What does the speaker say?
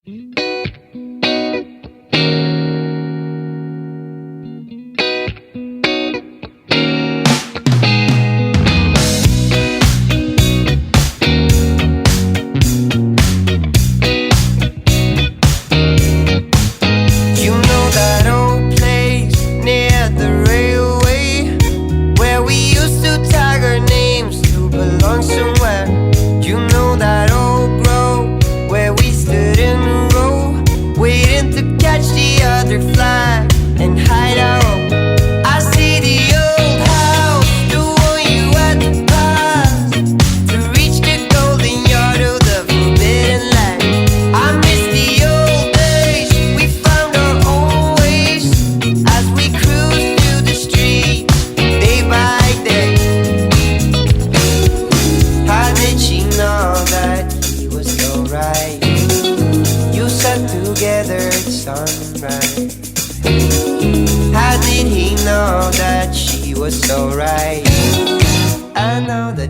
You know that old place near the railway where we used to tag our names to belong somewhere. You know that old grove where we stood in a row waiting to catch the other flag and hide our own. I see the old house, the one you had to pass to reach the golden yard of the forbidden land. I miss the old days, we found our own ways as we cruised through the street day by day. How did she know that he was so right? You sat together at sunrise. How did he know that she was so right? I know the